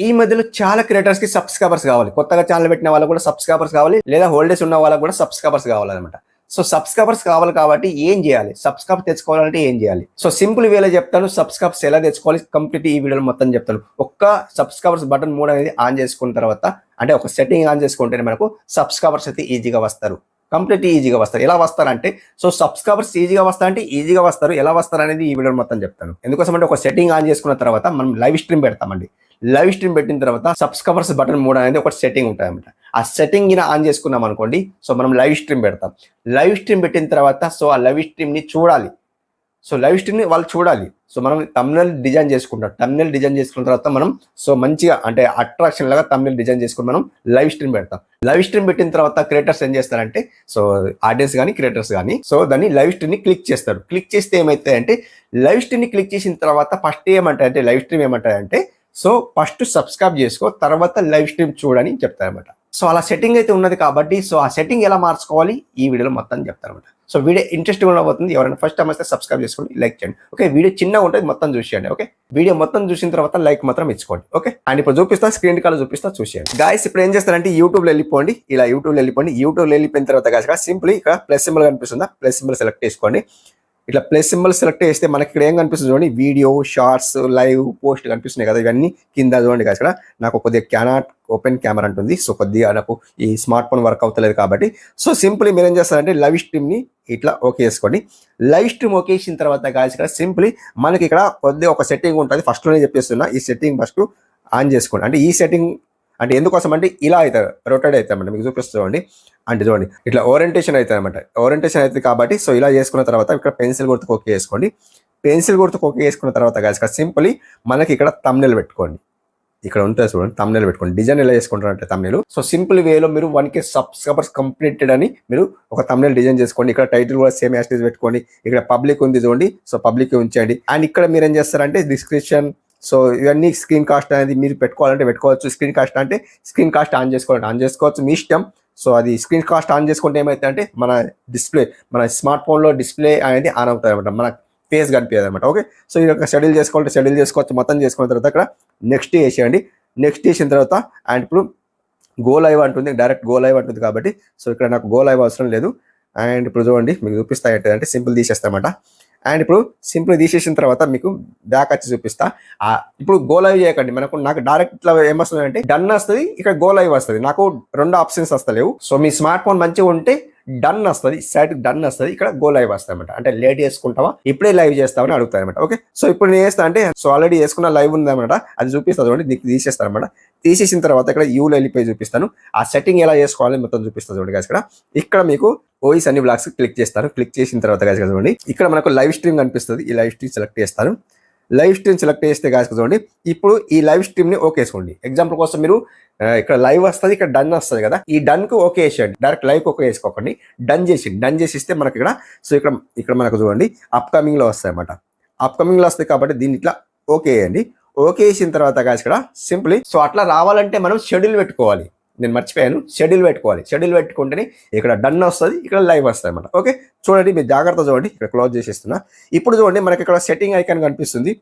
ఈ మధ్యలో చాలా క్రియేటర్స్ కి సబ్స్క్రైబర్స్ కావాలి. కొత్తగా ఛానల్ పెట్టిన వాళ్ళకి కూడా సబ్స్క్రైబర్స్ కావాలి, లేదా హోల్డర్స్ ఉన్న వాళ్ళకి కూడా సబ్స్క్రైబర్స్ కావాలన్నమాట. సో సబ్స్క్రైబర్స్ కావాలి కాబట్టి ఏం చేయాలి, సబ్స్క్రైబ్ తెచ్చుకోవాలంటే ఏం చేయాలి? సో సింపుల్ వేలో చెప్తాను. సబ్స్క్రైబర్స్ ఎలా తెచ్చుకోవాలి కంప్లీట్ ఈ వీడియోలో మొత్తం చెప్తాను. ఒక్క సబ్స్క్రైబర్స్ బటన్ 3 అనేది ఆన్ చేసుకున్న తర్వాత, అంటే ఒక సెట్టింగ్ ఆన్ చేసుకుంటేనే మనకు సబ్స్క్రైబర్స్ అయితే ఈజీగా వస్తారు. కంప్లీట్ ఈజీగా వస్తారు. ఎలా వస్తారంటే, సో సబ్స్క్రైబర్స్ ఈజీగా వస్తారంటే ఈజీగా వస్తారు. ఎలా వస్తారు అనేది ఈ వీడియో మొత్తం చెప్తాను. ఎందుకోసం అంటే ఒక సెట్టింగ్ ఆన్ చేసుకున్న తర్వాత మనం లైవ్ స్ట్రీమ్ పెడతామండి. లైవ్ స్ట్రీమ్ పెట్టిన తర్వాత సబ్స్క్రైబర్స్ బటన్ 3 అనేది ఒక సెట్టింగ్ ఉంటుంది అనమాట. ఆ సెట్టింగ్ ఆన్ చేసుకున్నాం అనుకోండి, సో మనం లైవ్ స్ట్రీమ్ పెడతాం. లైవ్ స్ట్రీమ్ పెట్టిన తర్వాత సో ఆ లైవ్ స్ట్రీమ్ ని చూడాలి. సో లైవ్ స్ట్రీమ్ ని వాళ్ళు చూడాలి. సో మనం థంబ్నెయిల్ డిజైన్ చేసుకుంటాం. థంబ్నెయిల్ డిజైన్ చేసుకున్న తర్వాత మనం సో మంచిగా అంటే అట్రాక్షన్ లాగా థంబ్నెయిల్ డిజైన్ చేసుకుని మనం లైవ్ స్ట్రీమ్ పెడతాం. లైవ్ స్ట్రీమ్ పెట్టిన తర్వాత క్రియేటర్స్ ఏం చేస్తారంటే, సో ఆడియన్స్ కానీ క్రియేటర్స్ కానీ సో దాన్ని లైవ్ స్ట్రీమ్ ని క్లిక్ చేస్తారు. క్లిక్ చేస్తే ఏమైతాయంటే, లైవ్ స్ట్రీమ్ ని క్లిక్ చేసిన తర్వాత ఫస్ట్ ఏమంటాయంటే, లైవ్ స్ట్రీమ్ ఏమంటాయంటే, సో ఫస్ట్ సబ్స్క్రైబ్ చేసుకో, తర్వాత లైవ్ స్ట్రీమ్ చూడని చెప్తారనమాట. సో అలా సెట్టింగ్ అయితే ఉన్నది కాబట్టి, సో ఆ సెట్టింగ్ ఎలా మార్చుకోవాలి ఈ వీడియోలో మొత్తం చెప్తారనమాట. సో వీడియో ఇంట్రెస్టింగ్ ఉండబోతుంది. ఎవరైనా ఫస్ట్ టైం వస్తే సబ్స్క్రైబ్ చేసుకోండి, లైక్ చేయండి. ఓకే, వీడియో చిన్నగా ఉంటుంది, మొత్తం చూసేయండి. ఓకే, వీడియో మొత్తం చూసిన తర్వాత లైక్ మాత్రం ఇచ్చుకోండి. ఓకే, అండ్ ఇప్పుడు చూపిస్తా, స్క్రీన్ కాల్ చూపిస్తా, చూసేయండి. గాయస్ ఇప్పుడు ఏం చేస్తారంటే యూట్యూబ్లో వెళ్ళిపోండి. ఇలా యూట్యూబ్లో వెళ్ళిపోయిన తర్వాత గాయస్ సింప్లీ ఇక్కడ ప్లస్ సింబల్ కనిపిస్తుందా, ప్లస్ సింబల్ సెలెక్ట్ చేసుకోండి. ఇట్లా ప్లస్ సింబల్ సెలెక్ట్ చేస్తే మనకి ఇక్కడ ఏం కనిపిస్తుంది చూడండి, వీడియో, షార్ట్స్, లైవ్, పోస్ట్ కనిపిస్తున్నాయి కదా, ఇవన్నీ కింద చూడండి. ఇక్కడ నాకు కొద్దిగా క్యానాట్ ఓపెన్ కెమెరా ఉంటుంది. సో కొద్దిగా నాకు ఈ స్మార్ట్ ఫోన్ వర్క్ అవుతలేదు కాబట్టి, సో సింపుల్లీ మీరు ఏం చేస్తారంటే లైవ్ స్ట్రీమ్ని ఇట్లా ఓకే చేసుకోండి. లైవ్ స్ట్రీమ్ ఓకే చేసిన తర్వాత గాయస్ ఇక్కడ సింప్లీ మనకి ఇక్కడ కొద్దిగా ఒక సెట్టింగ్ ఉంటుంది. ఫస్ట్లోనే చెప్పేస్తున్నా, ఈ సెట్టింగ్ ఫస్ట్ ఆన్ చేసుకోండి. అంటే ఈ సెట్టింగ్ అంటే ఎందుకోసం అంటే ఇలా అవుతుంది, రొటేట్ అవుతామండి. మీకు చూపిస్తుంది అంటే చూడండి, ఇట్లా ఓరియంటేషన్ అవుతుంది అనమాట. ఓరియంటేషన్ అవుతుంది కాబట్టి సో ఇలా చేసుకున్న తర్వాత ఇక్కడ పెన్సిల్ గుర్తుకు ఓకే చేసుకోండి. పెన్సిల్ గుర్తుకు ఓకే చేసుకున్న తర్వాత గాయస్ సింపుల్లీ మనకి ఇక్కడ థంబ్నెయిల్ పెట్టుకోండి. ఇక్కడ ఉంటుంది చూడండి, థంబ్నెయిల్ పెట్టుకోండి. డిజైన్ ఎలా చేసుకుంటారంటే థంబ్నెయిల్, సో సింపుల్ వేలో మీరు 1K సబ్స్క్రైబర్స్ కంప్లీటెడ్ అని మీరు ఒక థంబ్నెయిల్ డిజైన్ చేసుకోండి. ఇక్కడ టైటిల్ కూడా సేమ్ యాజ్ ఇట్ ఈజ్ పెట్టుకోండి. ఇక్కడ పబ్లిక్ ఉంది చూడండి, సో పబ్లిక్ ఉంచండి. అండ్ ఇక్కడ మీరు ఏం చేస్తారంటే డిస్క్రిప్షన్, సో ఇవన్నీ స్క్రీన్ కాస్ట్ అనేది మీరు పెట్టుకోవాలంటే పెట్టుకోవచ్చు. స్క్రీన్ కాస్ట్ అంటే స్క్రీన్ కాస్ట్ ఆన్ చేసుకోవచ్చు, మీ ఇష్టం. సో అది స్క్రీన్ కాస్ట్ ఆన్ చేసుకుంటే ఏమవుతుందంటే మన డిస్ప్లే, మన స్మార్ట్ ఫోన్లో డిస్ప్లే అనేది ఆన్ అవుతుంది అనమాట, మన ఫేస్ కనిపించదు అనమాట. ఓకే, సో ఇది ఒక షెడ్యూల్ చేసుకోవచ్చు. మొత్తం చేసుకున్న తర్వాత ఇక్కడ నెక్స్ట్ చేసేయండి. నెక్స్ట్ చేసిన తర్వాత అండ్ ఇప్పుడు గో లైవ్ అంటుంది, డైరెక్ట్ గో లైవ్ అంటుంది కాబట్టి సో ఇక్కడ నాకు గో లైవ్ అవసరం లేదు. అండ్ ఇప్పుడు చూడండి మీకు చూపిస్తా అంటే సింపుల్ తీసేస్తామట. అండ్ ఇప్పుడు సింపుల్ తీసేసిన తర్వాత మీకు బ్యాక్ వచ్చి చూపిస్తా. ఇప్పుడు గో లైవ్ చేయకండి, నాకు డైరెక్ట్ ఇట్లా ఏమొస్తుంది అంటే డన్ వస్తుంది, ఇక్కడ గో లైవ్ వస్తుంది. నాకు 2 ఆప్షన్స్ వస్తలేవు. సో మీ స్మార్ట్ ఫోన్ మంచిగా ఉంటే డన్ వస్తుంది, సైట్ డన్ వస్తుంది, ఇక్కడ గో లైవ్ వస్తుంది అనమాట. అంటే లేట్ చేసుకుంటావా, ఇప్పుడే లైవ్ చేస్తామని అడుగుతాయి అనమాట. ఓకే, సో ఇప్పుడు నేను చేస్తా అంటే సో ఆల్రెడీ చేసుకున్న లైవ్ ఉంది అనమాట, అది చూపిస్తుంది చూడండి. దీనికి తీసేస్తాను అనమాట. తీసేసిన తర్వాత ఇక్కడ యూలో వెళ్ళిపోయి చూపిస్తాను. ఆ సెట్టింగ్ ఎలా చేసుకోవాలి మొత్తం చూపిస్తుంది చూడండి గాయస్. ఇక్కడ మీకు ఓయిస్ అన్ని బ్లాగ్స్ క్లిక్ చేస్తాను. క్లిక్ చేసిన తర్వాత గాయస్ చూడండి, ఇక్కడ మనకు లైవ్ స్ట్రీమ్ కనిపిస్తుంది. ఈ లైవ్ స్ట్రీమ్ సెలెక్ట్ చేస్తాను. లైవ్ స్ట్రీమ్ సెలెక్ట్ చేస్తే గాయస్ చూడండి, ఇప్పుడు ఈ లైవ్ స్ట్రీమ్ ని ఓకే వేసుకోండి. ఎగ్జాంపుల్ కోసం మీరు ఇక్కడ లైవ్ వస్తుంది, ఇక్కడ డన్ వస్తుంది కదా, ఈ డన్ కు ఓకే వేసేయండి. డైరెక్ట్ లైవ్ ఓకే వేసుకోకండి, డన్ చేసిస్తే మనకి ఇక్కడ సో ఇక్కడ మనకు చూడండి అప్కమింగ్ లో వస్తాయి అన్నమాట. అప్కమింగ్ లో వస్తాయి కాబట్టి దీన్ని ఇట్లా ఓకే వేయండి. ఓకే వేసిన తర్వాత గాయస్ ఇక్కడ సింప్లీ సో అట్లా రావాలంటే మనం షెడ్యూల్ పెట్టుకోవాలి. నేను మర్చిపోయాను, షెడ్యూల్ పెట్టుకోవాలి. షెడ్యూల్ పెట్టుకుంటేనే ఇక్కడ డన్ వస్తుంది, ఇక్కడ లైవ్ వస్తుంది అన్నమాట. ఓకే, చూడండి మీరు జాగ్రత్త చూడండి. ఇక్కడ క్లోజ్ చేసేస్తున్నా. ఇప్పుడు చూడండి మనకి ఇక్కడ సెట్టింగ్ ఐకాన్ కనిపిస్తుంది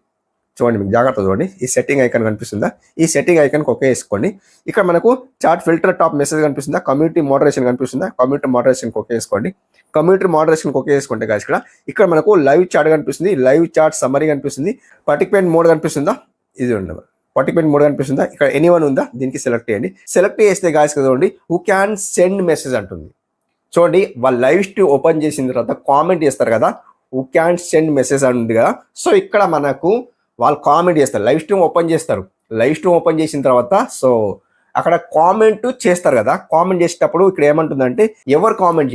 చూడండి, మీకు జాగ్రత్త చూడండి. ఈ సెట్టింగ్ ఐకాన్ కనిపిస్తుందా, ఈ సెట్టింగ్ ఐకాన్ ఓకే వేసుకోండి. ఇక్కడ మనకు చాట్ ఫిల్టర్ టాప్ మెసేజ్ కనిపిస్తుందా, కమ్యూనిటీ మోడరేషన్ కనిపిస్తుందా, కమ్యూనిటీ మోడరేషన్ ఓకే వేసుకోండి. కమ్యూనిటీ మోడరేషన్ ఓకే వేసుకుంటే గాయస్ ఇక్కడ మనకు లైవ్ చాట్ కనిపిస్తుంది, లైవ్ చాట్ సమ్మరీ కనిపిస్తుంది, పార్టిసిపేట్ మోడ్ కనిపిస్తుందా, ఇది ఉండదు. పార్టిసిపేట్ మోడ్ కనిపిస్తుందా, ఇక్కడ ఎనీవన్ ఉందా, దీనికి సెలెక్ట్ చేయండి. సెలెక్ట్ చేస్తే గాయస్ చూడండి హూ క్యాన్ సెండ్ మెసేజ్ అంటుంది. చూడండి వాళ్ళు లైవ్ స్ట్రీమ్ ఓపెన్ చేసిన తర్వాత కామెంట్ చేస్తారు కదా, హూ క్యాన్ సెండ్ మెసేజ్ అంటుంది కదా. సో ఇక్కడ మనకు వాళ్ళు కామెంట్ చేస్తారు, లైవ్ స్ట్రీమ్ ఓపెన్ చేస్తారు. లైవ్ స్ట్రీమ్ ఓపెన్ చేసిన తర్వాత సో అక్కడ కామెంట్ చేస్తారు కదా, కామెంట్ చేసేటప్పుడు ఇక్కడ ఏమంటుందంటే ఎవరు కామెంట్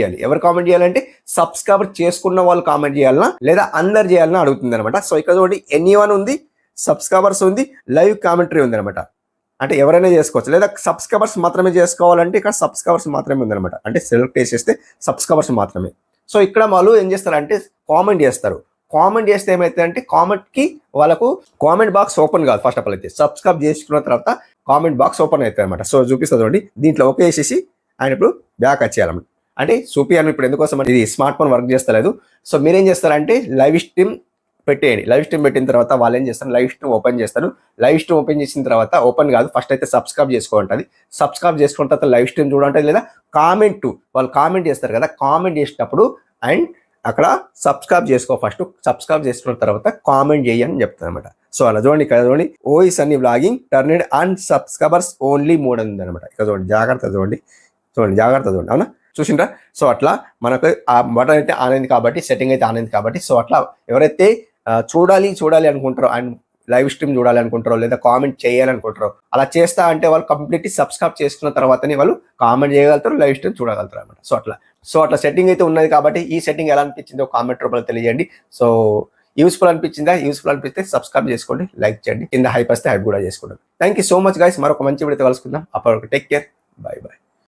చేయాలంటే సబ్స్క్రైబర్ చేసుకున్న వాళ్ళు కామెంట్ చేయాలన్నా లేదా అందరు చేయాలన్నా అడుగుతుంది అనమాట. సో ఇక్కడ చూడండి ఎనీవన్ ఉంది, సబ్స్క్రైబర్స్ ఉంది, లైవ్ కామెంటరీ ఉంది అనమాట. అంటే ఎవరైనా చేసుకోవచ్చు, లేదా సబ్స్క్రైబర్స్ మాత్రమే చేసుకోవాలంటే ఇక్కడ సబ్స్క్రైబర్స్ మాత్రమే ఉందనమాట. అంటే సెలెక్ట్ చేసేస్తే సబ్స్క్రైబర్స్ మాత్రమే. సో ఇక్కడ వాళ్ళు ఏం చేస్తారంటే కామెంట్ చేస్తారు. కామెంట్ చేస్తే ఏమైతుందంటే కామెంట్కి వాళ్ళకు కామెంట్ బాక్స్ ఓపెన్ కాదు. ఫస్ట్ ఆఫ్ ఆల్ అయితే సబ్స్క్రైబ్ చేసుకున్న తర్వాత కామెంట్ బాక్స్ ఓపెన్ అవుతుంది అనమాట. సో చూపిస్తుంది చూడండి, దీంట్లో ఓకే వేసేసి ఆయన ఇప్పుడు బ్యాక్ వచ్చేయాలన్నమాట. అంటే చూపియాను ఇప్పుడు ఎందుకోసం, ఇది స్మార్ట్ ఫోన్ వర్క్ చేస్తలేదు. సో మీరేం చేస్తారంటే లైవ్ స్ట్రీమ్ పెట్టేయండి. లైవ్ స్ట్రీమ్ పెట్టిన తర్వాత వాళ్ళు ఏం చేస్తారు, లైవ్ స్ట్రీమ్ ఓపెన్ చేస్తారు. లైవ్ స్ట్రీమ్ ఓపెన్ చేసిన తర్వాత ఓపెన్ కాదు, ఫస్ట్ అయితే సబ్స్క్రైబ్ చేసుకోండి. సబ్స్క్రైబ్ చేసుకున్న తర్వాత లైవ్ స్ట్రీమ్ చూడండి, లేదా కామెంట్ వాళ్ళు కామెంట్ చేస్తారు కదా, కామెంట్ చేసేటప్పుడు అండ్ అక్కడ సబ్స్క్రైబ్ చేసుకో, ఫస్ట్ సబ్స్క్రైబ్ చేసుకున్న తర్వాత కామెంట్ చేయని చెప్తాను అనమాట. సో అలా చూడండి, ఇక్కడ చూడండి ఓఈస్ అన్ని blogging turned and subscribers only mode ఉంది అనమాట. ఇక్కడ చూడండి జాగ్రత్త చూడండి, జాగ్రత్త చూడండి, అవునా చూసిండ్రా. సో అట్లా మనకు ఆ బటన్ అయితే ఆన్ అయింది కాబట్టి, సెట్టింగ్ అయితే ఆన్ అయింది కాబట్టి, సో అట్లా ఎవరైతే చూడాలి అనుకుంటారో అండ్ లైవ్ స్ట్రీమ్ చూడాలి అనుకుంటారో లేదా కామెంట్ చేయాలనుకుంటారో అలా చేస్తా అంటే వాళ్ళు కంప్లీట్లీ సబ్స్క్రైబ్ చేసుకున్న తర్వాతనే వాళ్ళు కామెంట్ చేయగలుగుతారు, లైవ్ స్ట్రీమ్ చూడగలుగుతారు అనమాట. సో అట్లా సెట్టింగ్ అయితే ఉన్నది కాబట్టి ఈ సెట్టింగ్ ఎలా అనిపించిందో కామెంట్ రూపంలో తెలియజేయండి. సో యూస్ఫుల్ అనిపించిందా? యూస్ఫుల్ అనిపిస్తే సబ్స్క్రైబ్ చేసుకోండి, లైక్ చేయండి, కింద హైప్ వస్తే హైప్ కూడా చేసుకోండి. Thank you so much guys. మరొక మంచి వీడియోతో కలుసుకుందాం. అప్పటివరకు టేక్ కేర్, బై బై.